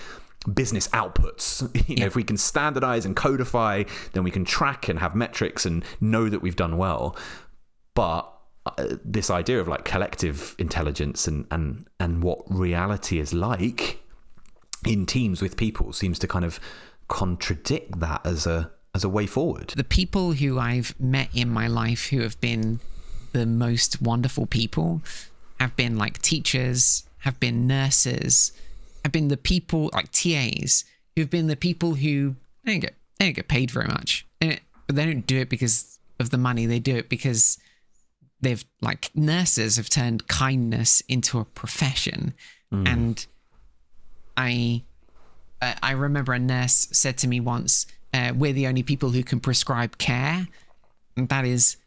business outputs. If we can standardize and codify, then we can track and have metrics and know that we've done well. But this idea of like collective intelligence and what reality is like in teams with people seems to kind of contradict that as a way forward. The people who I've met in my life who have been the most wonderful people have been like teachers, have been nurses, have been the people like TAs, who've been the people who they don't get paid very much, but they don't do it because of the money. They do it because they've, like, nurses have turned kindness into a profession. And I remember a nurse said to me once, we're the only people who can prescribe care. And that is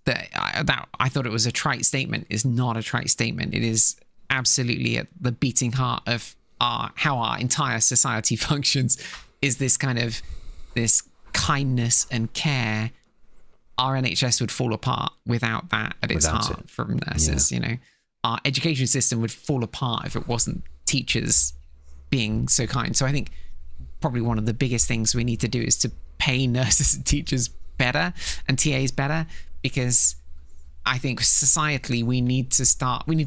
that I thought it was a trite statement. Is not a trite statement. It is absolutely at the beating heart of how our entire society functions, is this kind of this kindness and care. Our NHS would fall apart without that at its heart from nurses. Our education system would fall apart if it wasn't teachers being so kind. So I think probably one of the biggest things we need to do is to pay nurses and teachers better and TAs better, because I think societally we need to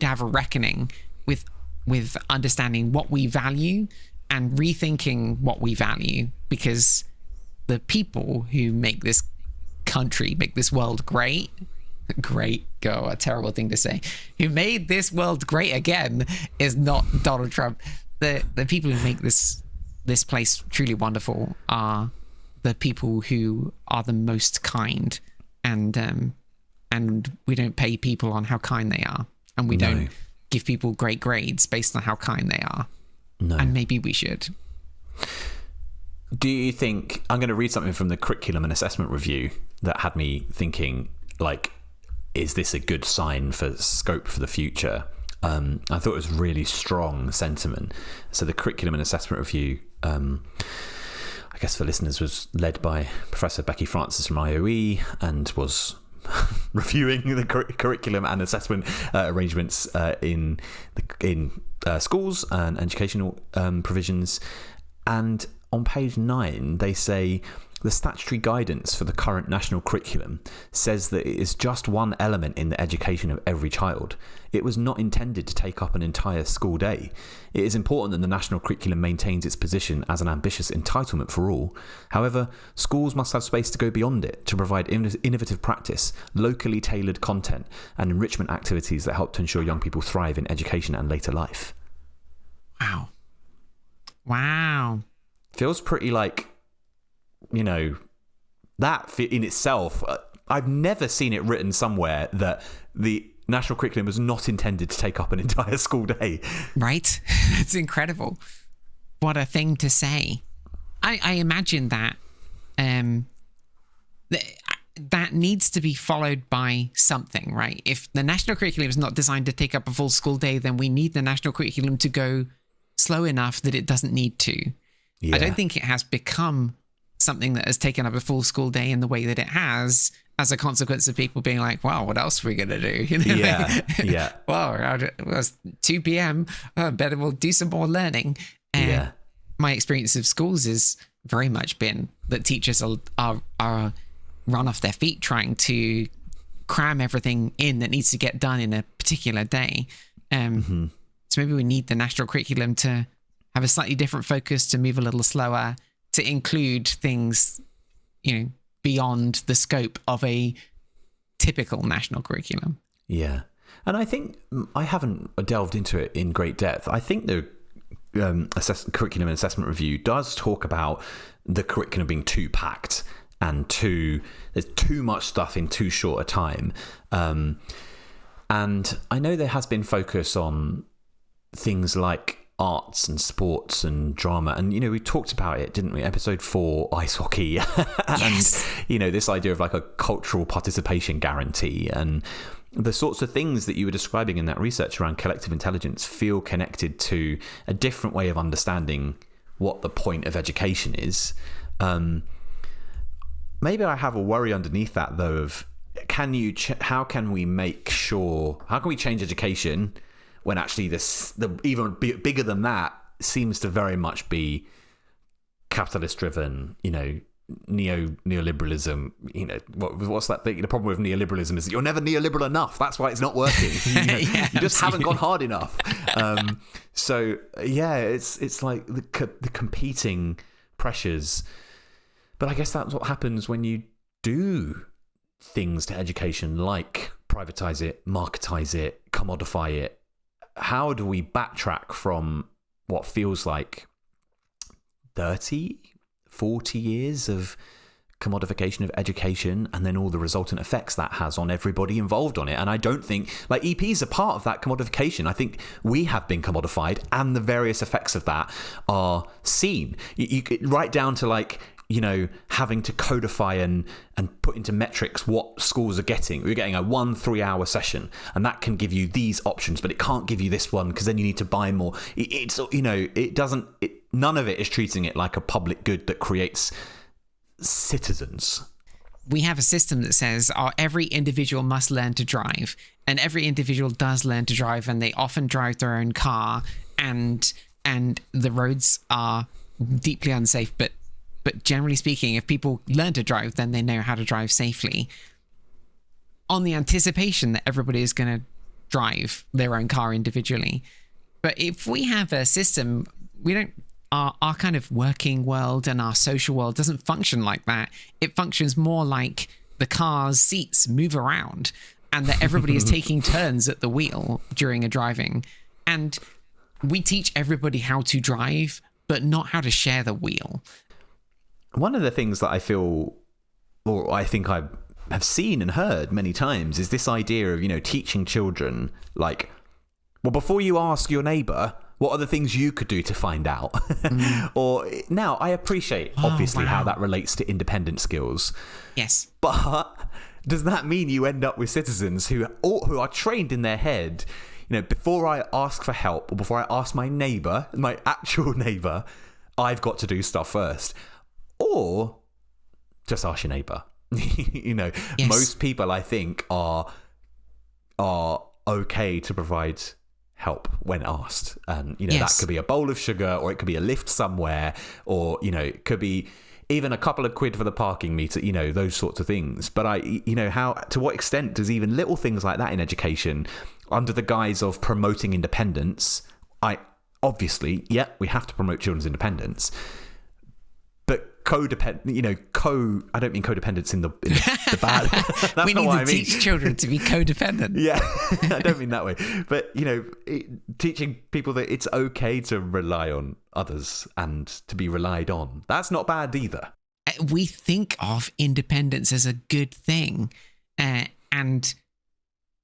have a reckoning with understanding what we value and rethinking what we value, because the people who make this country, make this world great, go, a terrible thing to say, who made this world great again is not Donald Trump. The people who make this place truly wonderful are the people who are the most kind, and we don't pay people on how kind they are, and we don't give people great grades based on how kind they are. And maybe we should. Do you think, I'm going to read something from the Curriculum and Assessment Review that had me thinking, like, is this a good sign for scope for the future? I thought it was really strong sentiment. So the Curriculum and Assessment Review, I guess for listeners, was led by Professor Becky Francis from IOE and was reviewing the curriculum and assessment arrangements in schools and educational provisions. And on page 9, they say the statutory guidance for the current national curriculum says that it is just one element in the education of every child. It was not intended to take up an entire school day. It is important that the national curriculum maintains its position as an ambitious entitlement for all. However, schools must have space to go beyond it, to provide innovative practice, locally tailored content, and enrichment activities that help to ensure young people thrive in education and later life. Wow. Feels pretty like, that in itself, I've never seen it written somewhere that the national curriculum was not intended to take up an entire school day. Right? It's incredible. What a thing to say. I imagine that that needs to be followed by something, right? If the national curriculum is not designed to take up a full school day, then we need the national curriculum to go slow enough that it doesn't need to. I don't think it has become something that has taken up a full school day in the way that it has as a consequence of people being like, well, what else are we going to do? Well, it was 2 p.m. Better we'll do some more learning. And my experience of schools has very much been that teachers are run off their feet trying to cram everything in that needs to get done in a particular day. So maybe we need the national curriculum to have a slightly different focus, to move a little slower, to include things, beyond the scope of a typical national curriculum. Yeah. And I think I haven't delved into it in great depth. I think the curriculum and assessment review does talk about the curriculum being too packed and there's too much stuff in too short a time. And I know there has been focus on things like arts and sports and drama, and we talked about it, didn't we? Episode 4, ice hockey. Yes. And this idea of like a cultural participation guarantee, and the sorts of things that you were describing in that research around collective intelligence feel connected to a different way of understanding what the point of education is. Maybe I have a worry underneath that though of how can we change education when actually the even bigger than that seems to very much be capitalist driven, neoliberalism. What's that thing? The problem with neoliberalism is that you're never neoliberal enough. That's why it's not working. You just haven't gone hard enough. So yeah, it's like the competing pressures. But I guess that's what happens when you do things to education like privatize it, marketize it, commodify it. How do we backtrack from what feels like 30, 40 years of commodification of education and then all the resultant effects that has on everybody involved on it? And I don't think, like, EPs are part of that commodification. I think we have been commodified and the various effects of that are seen. You right down to having to codify and put into metrics what schools are getting. We're getting a 3-hour session, and that can give you these options, but it can't give you this one because then you need to buy more. None of it is treating it like a public good that creates citizens. We have a system that says every individual must learn to drive, and every individual does learn to drive, and they often drive their own car, and the roads are deeply unsafe, but generally speaking, if people learn to drive, then they know how to drive safely, on the anticipation that everybody is going to drive their own car individually. But if we have a system, our kind of working world and our social world doesn't function like that. It functions more like the car's seats move around and that everybody is taking turns at the wheel during a driving. And we teach everybody how to drive, but not how to share the wheel. One of the things that I feel, or I think I have seen and heard many times, is this idea of, teaching children, like, well, before you ask your neighbour, what are the things you could do to find out? Or now I appreciate, obviously, how that relates to independent skills. Yes. But does that mean you end up with citizens who are trained in their head, before I ask for help or before I ask my neighbour, my actual neighbour, I've got to do stuff first? Or just ask your neighbour. Yes. Most people, I think, are okay to provide help when asked, and yes. That could be a bowl of sugar, or it could be a lift somewhere, or it could be even a couple of quid for the parking meter. Those sorts of things. But to what extent does even little things like that in education, under the guise of promoting independence, obviously, we have to promote children's independence. Codependent, I don't mean codependence in the bad. That's we need to teach children to be codependent. Yeah, I don't mean that way. But, teaching people that it's okay to rely on others and to be relied on. That's not bad either. We think of independence as a good thing. And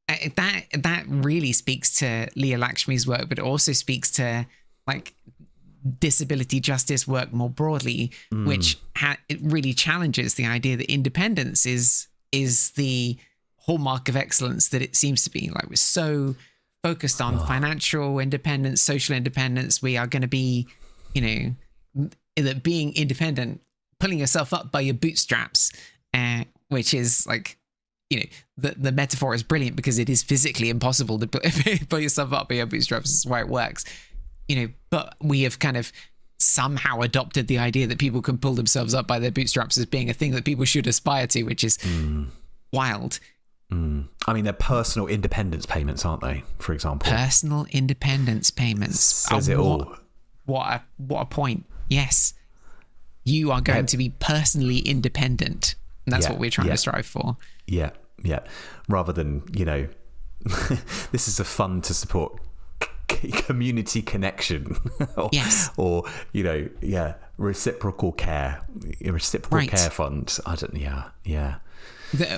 that really speaks to Leah Lakshmi's work, but it also speaks to, disability justice work more broadly, which it really challenges the idea that independence is the hallmark of excellence that it seems to be. We're so focused on financial independence, social independence. We are going to be, that being independent, pulling yourself up by your bootstraps, which is the metaphor is brilliant because it is physically impossible to pull yourself up by your bootstraps. That's why it works. But we have kind of somehow adopted the idea that people can pull themselves up by their bootstraps as being a thing that people should aspire to, which is wild. I mean, they're personal independence payments, aren't they? For example, personal independence payments. Says it all. What a point. Yes, you are going to be personally independent, and that's what we're trying to strive for. Yeah. Rather than, this is a fund to support community connection. or reciprocal care fund. I don't. Yeah.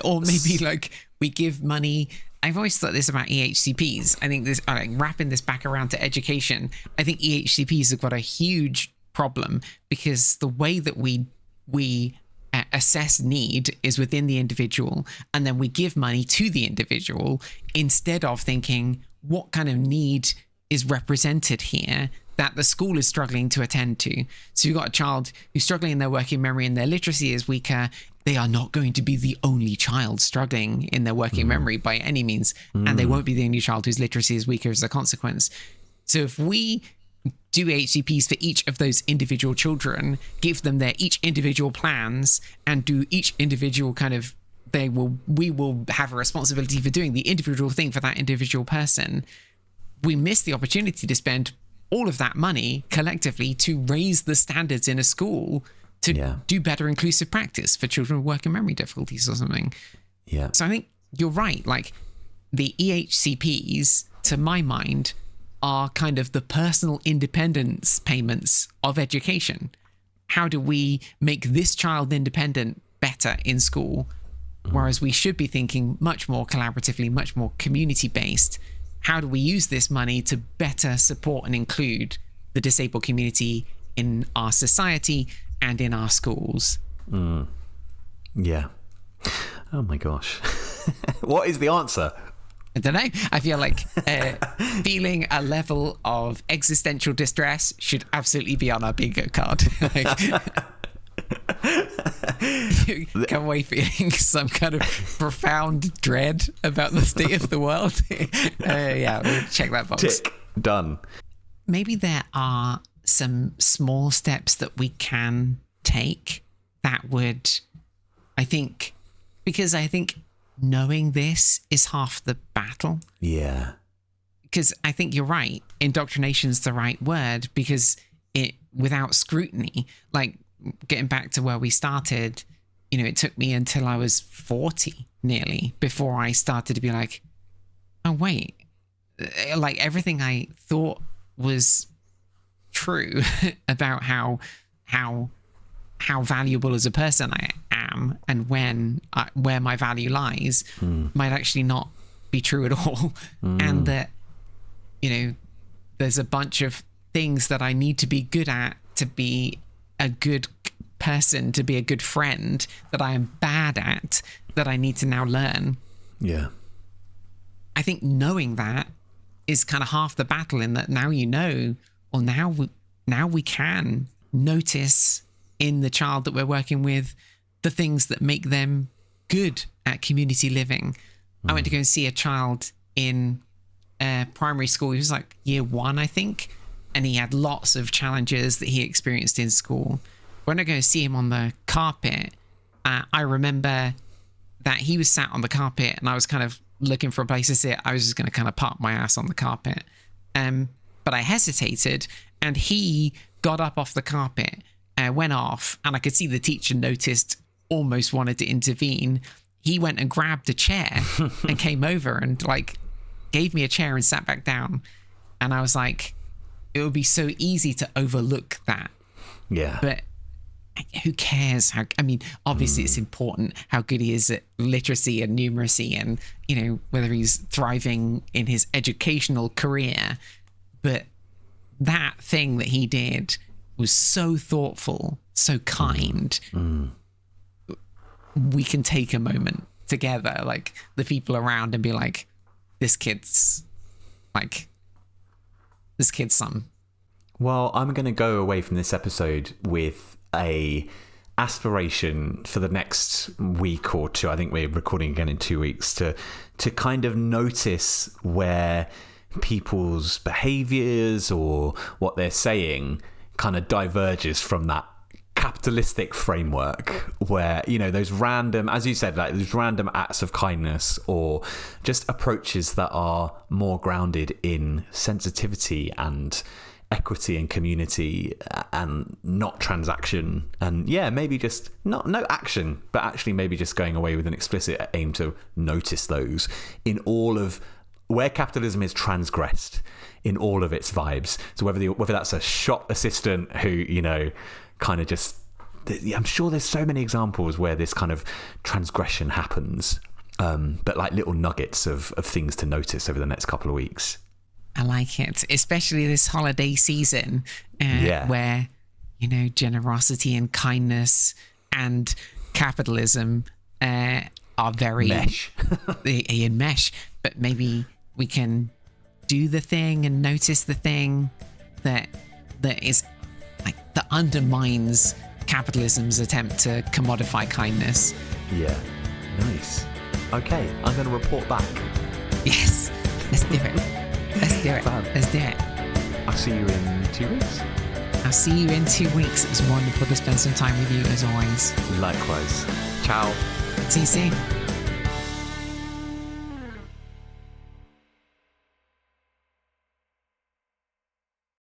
Or maybe like we give money. I've always thought this about EHCPs. I think this, wrapping this back around to education, I think EHCPs have got a huge problem because the way that we assess need is within the individual, and then we give money to the individual instead of thinking what kind of need is represented here that the school is struggling to attend to. So you've got a child who's struggling in their working memory and their literacy is weaker. They are not going to be the only child struggling in their working memory by any means. And they won't be the only child whose literacy is weaker as a consequence. So if we do HCPs for each of those individual children, give them their each individual plans, and do each individual we will have a responsibility for doing the individual thing for that individual person. We miss the opportunity to spend all of that money collectively to raise the standards in a school to do better inclusive practice for children with working memory difficulties or something. Yeah. So I think you're right. Like the EHCPs, to my mind, are kind of the personal independence payments of education. How do we make this child independent better in school? Whereas we should be thinking much more collaboratively, much more community-based. How do we use this money to better support and include the disabled community in our society and in our schools? Yeah. Oh my gosh. What is the answer? I don't know. I feel like feeling a level of existential distress should absolutely be on our bingo card. You come away feeling some kind of profound dread about the state of the world. We'll check that box. Tick. Done. Maybe there are some small steps that we can take that would, I think knowing this is half the battle. Yeah. Because I think you're right. Indoctrination is the right word, because without scrutiny, like getting back to where we started, it took me until I was 40 nearly before I started to be like, oh, wait, like everything I thought was true about how valuable as a person I am and where my value lies might actually not be true at all. And that, there's a bunch of things that I need to be good at to be a good person, to be a good friend, that I am bad at, that I need to now learn. Yeah. I think knowing that is kind of half the battle, in that now now we can notice in the child that we're working with the things that make them good at community living. I went to go and see a child in primary school. He was like year 1, I think, and he had lots of challenges that he experienced in school. When I go see him on the carpet, I remember that he was sat on the carpet and I was kind of looking for a place to sit. I was just going to kind of park my ass on the carpet. But I hesitated, and he got up off the carpet, went off, and I could see the teacher noticed, almost wanted to intervene. He went and grabbed a chair and came over and gave me a chair and sat back down. And I was like, it would be so easy to overlook that. Yeah. But who cares? Obviously it's important how good he is at literacy and numeracy and, whether he's thriving in his educational career. But that thing that he did was so thoughtful, so kind. We can take a moment together, like the people around, and be like, this kid's son. Well, I'm going to go away from this episode with a aspiration for the next week or two. I think we're recording again in 2 weeks, to kind of notice where people's behaviors or what they're saying kind of diverges from that capitalistic framework where, you know, those random, as you said, like those random acts of kindness or just approaches that are more grounded in sensitivity and equity and community and not transaction, and maybe just no action, but actually maybe just going away with an explicit aim to notice those in all of where capitalism is transgressed in all of its vibes. So whether that's a shop assistant who, you know, kind of just, I'm sure there's so many examples where this kind of transgression happens, but like little nuggets of things to notice over the next couple of weeks. I like it, especially this holiday season where, you know, generosity and kindness and capitalism are very in mesh, but maybe we can do the thing and notice the thing that is like that undermines capitalism's attempt to commodify kindness. Yeah, nice. Okay, I'm going to report back. Yes, let's do it. Let's do it. Fab. Let's do it. I'll see you in 2 weeks. I'll see you in 2 weeks. It was wonderful to spend some time with you as always. Likewise. Ciao. See you soon.